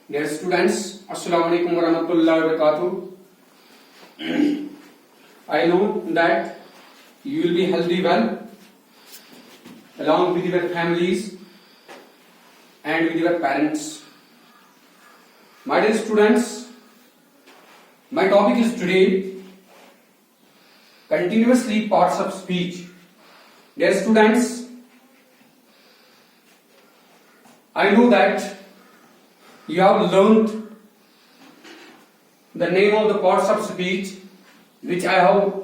Dear students, Assalamu alaikum warahmatullahi wabarakatuh. I know that you will be healthy well along with your families and with your parents. My dear students, my topic is today continuously parts of speech. Dear students, I know that you have learned the name of the parts of speech which I have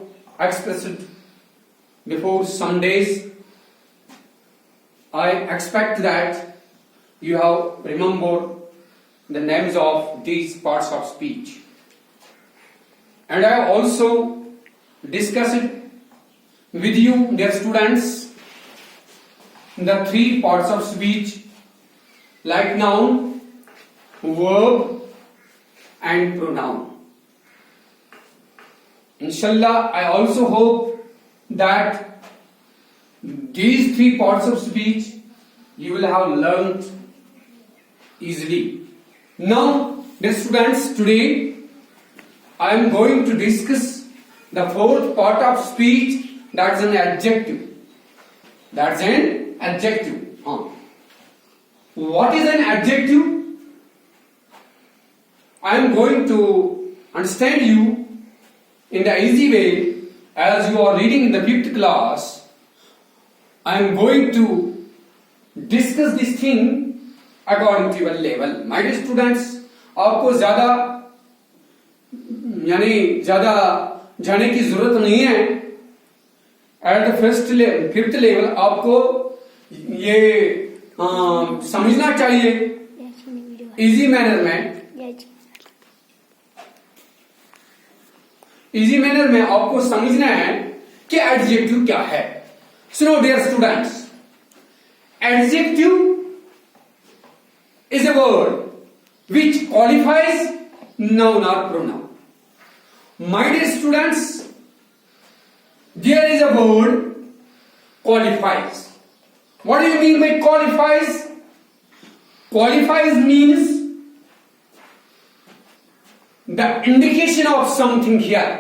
expressed before some days. I expect that you have remembered the names of these parts of speech. And I have also discussed with you, dear students, the three parts of speech like noun, verb and pronoun. Inshallah, I also hope that these three parts of speech you will have learned easily. Now, dear students, today I am going to discuss the fourth part of speech, that's an adjective. That's an adjective. What is an adjective? I am going to understand you in the easy way as you are reading in the 5th class. I am going to discuss this thing according to your level. My dear students, आपको ज़्यादा जाने की ज़रूरत नहीं है. At the 5th level आपको ये समझना चाहिए इजी मैनर में आपको समझना है कि एडजेक्टिव क्या है. सुनो dear students, adjective is a word which qualifies noun और pronoun. My dear students, there is a word qualifies. What do you mean by qualifies? Qualifies means the indication of something here.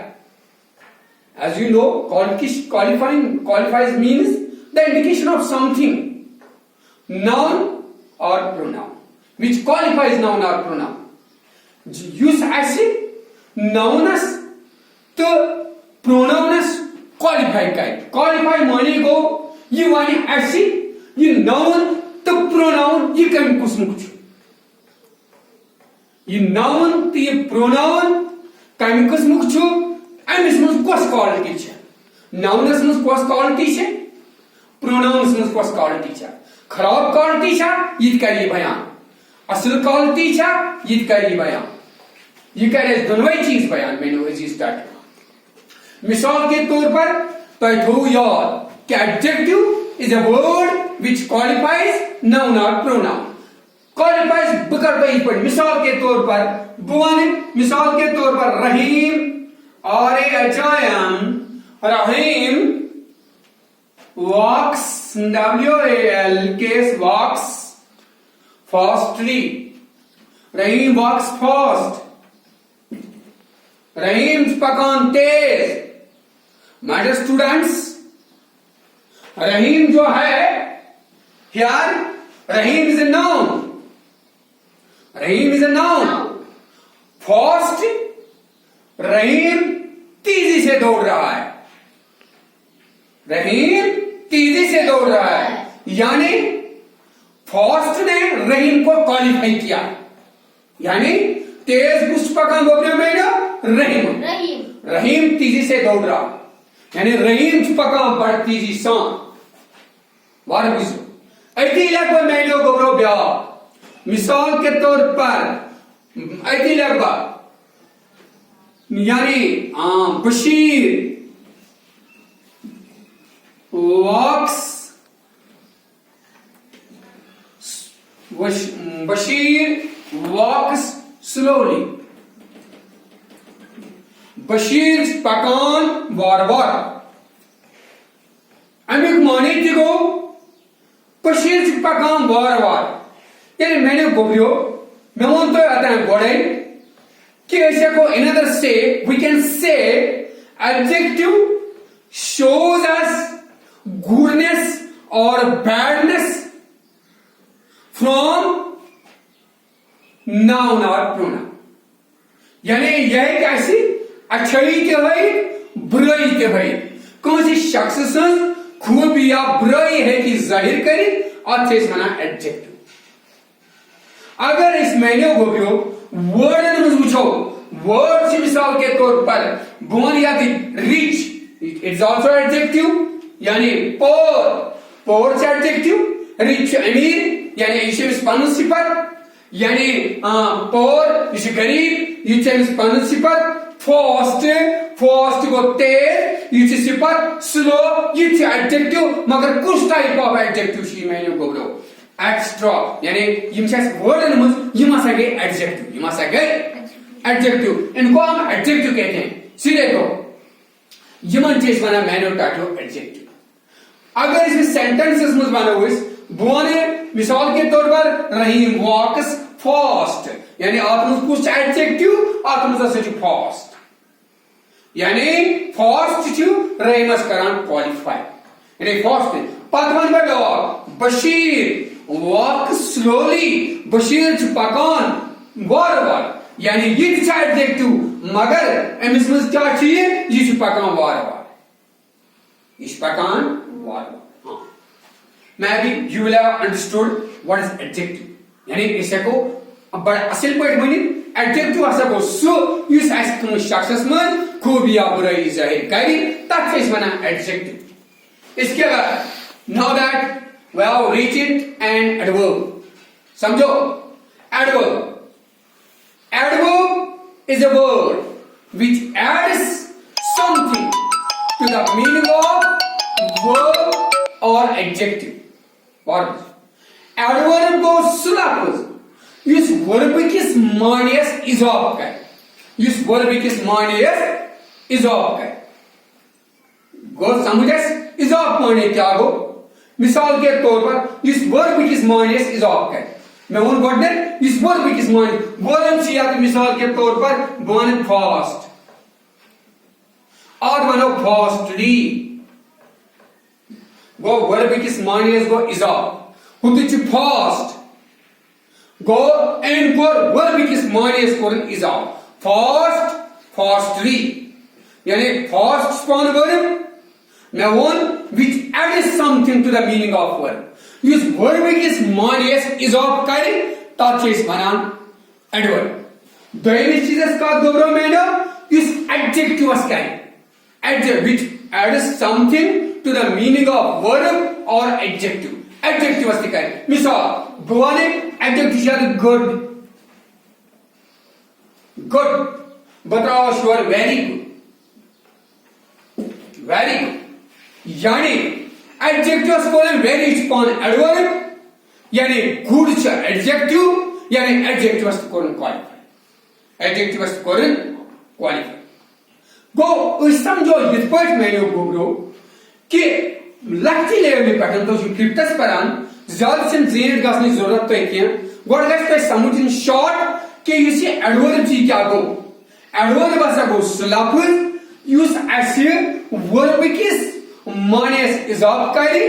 As you know, qualifies means the indication of something, noun or pronoun, which qualifies noun or pronoun. Use ऐसे nouns तो प्रोनाउनस qualify का है. Qualify माने को ये वाली ऐसी ये नाउन तो प्रोनाउन ये कम कुछ न कुछ. ये नाउन तो ये प्रोनाउन कम कुछ न कुछ. अमिस में कौस क्वालिटी है. नाउनस में कौस क्वालिटी है, प्रोनाउनस में कौस क्वालिटी है. खराब क्वालिटी है ये करिए बयान, असल क्वालिटी है ये करिए बयान. ये करिए दोनों ही चीज बयान मैंने वही स्टार्ट. मिसाल के तौर पर तो याद कि adjective is a word which qualifies noun or pronoun. Qualifies बकर पे पर. मिसाल के तौर पर बुआने, मिसाल के तौर पर रहीम और रहीम walks, W-A-L-K walks fastly. रहीम walks fast. रहीम पकान तेज. My dear students, रहीम जो है here, Rahim is a noun. Rahim is a noun. Fast, रहीम तेजी से दौड़ रहा है. रहीम तेजी से दौड़ रहा है. यानी फास्ट ने रहीम को क्वालिफाई किया. यानी तेज पुष्पकम रहीम रहीम तेजी से दौड़ रहा. यानी रहीम पका बढ़ती जी सान वार बिजो ऐती लगभग मैंने गोबरो ब्या. मिसाल के तौर पर ऐती लगभग यानी बशीर वॉक्स स्लोली. बशीर पकान वार वार. अमिक माने थी गो बशीर पकान वार वार. यानी मैंने गोबियो मैं तो कहते हैं गोड़े कि ऐसे को इन अदर से we can say adjective shows us goodness और बैडनेस फ्रॉम नाउन और प्रोनाउन। यानी यह एक ऐसी अच्छाई के भाई बुराई के भाई कौन सी शख्स खूबी या बुराई है कि जाहिर करी और थे मना एडजेक्टिव। अगर इस महीने को भी वर्ड में पूछो वर्ड से मिसाल के तौर पर बोन या रिच इट्स ऑल्सो एडजेक्टिव यानी पोर से एडजेक्टिव रिच अमीर यानी इसे पन सिफत यानी पोर इसे गरीब ये पन सिफत फास्ट गो तेज ये सिफत स्लो ये एडजेक्टिव मगर कुछ टाइप ऑफ एडजेक्टिव शी मैंने को ब्रो एक्स्ट्रा यानी वर्ड में गए एडजेक्टिव इनको हम एडजेक्टिव कहते हैं सीधे तो यमन चीज बना मैंने टाटो एडजेक्टिव। अगर इसमें सेंटेंसेस में बना हुआ बोने मिसाल के तौर पर रहीम वॉक्स फास्ट यानी आप कुछ एडजेक्टिव आप फास्ट यानी फास्ट छु रहीमस करान क्वालिफाई यानी फास्ट पत one Bashir walk slowly Bashir छु पकान वार वार यानी ये एडजेक्टिव मगर अमिस मज क्या चाहिए ये छु पकान वार वार इस पकान वार वार। मैं भी you will have understood what is adjective यानी इसे को बड़ा असल पॉइंट बनी एडजेक्टिव ऐसा को सो यूज एस तुम शख्स में खूबी या बुराई जाहिर करी तब से बना एडजेक्टिव। इसके बाद now that we have reached an adverb समझो adverb is a word which adds something to the meaning of verb or adjective. What? Adverb को सुलापुज इस वर्ब किस मानियस इजाफ कर इस वर्ब किस मानियस इजाफ कर गो समझस इजाफ माने क्या गो मिसाल के तौर पर इस वर्ब किस मानियस इजाफ कर मैं वन गोडने इस वर्ब किस मानी बोलन से या मिसाल के तौर पर बोन फास्ट और बनो फास्टली गो वर्ब किस मानियस गो इजाफ हुति छु fast go and for verb किस मानियस कोन इजाफ फास्ट फास्टली यानी फास्ट स्पॉन वर्ब मैं one which adds something to the meaning of verb इस वर्ब किस मानियस इजाफ करे ताकि बनान एडवर्ब। दोयमी चीज़ का दोबरो मैंने इस एडजेक्टिव करे adjective which adds something to the meaning of verb or adjective adjective करे मिसाल गोवाने एडजेक्टिव शायद गुड बताओ श्योर वेरी गुड यानी एडजेक्टिव को वेरी स्पॉन एडवर्ब यानी गुड छ एडजेक्टिव यानी एडजेक्टिव को क्वालिफाई एडजेक्टिव को क्वालिफाई गो समझो इस पॉइंट में यो गोब्रो कि लक्ष्य लेवल पे तो फिफ्थस परान ज्यादा से जेड गसनी जरूरत तो है गोड गस पे समझन शॉर्ट कि इस एडवर्ब जी क्या गो एडवर्ब बस गो सलाफुल यूज ऐसे वर्ब किस मानियस इजाफ करी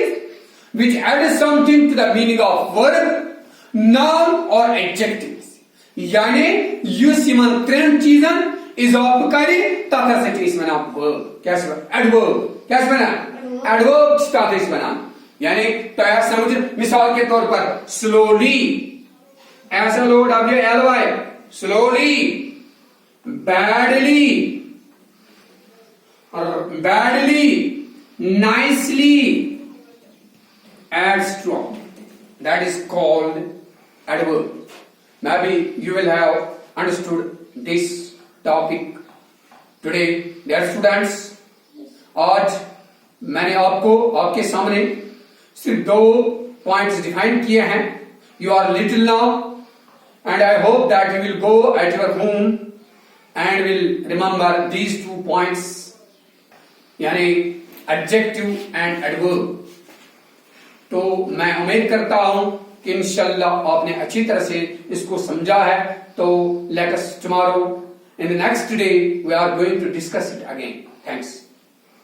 which adds something to the meaning of verb, noun or adjective यानी यू सिमन त्रेन चीजन इजाफ करी तथा से चीज बना verb कैसे एडवर्ब कैसे बना एडवर्ब स्टेटस बना यानी तो ऐसा समझ मिसाल के तौर पर स्लोली ऐसा लो WLY slowly badly nicely add strong that is called adverb। Maybe you will have understood this topic today dear students। आज मैंने आपको आपके सामने सिर्फ 2 पॉइंट्स डिफाइन किए हैं। You are little now and I hope that you will go at your home and will remember these 2 points यानी adjective and adverb. तो मैं उम्मीद करता हूं कि इंशाल्लाह आपने अच्छी तरह से इसको समझा है तो let us tomorrow in the next day we are going to discuss it again. Thanks.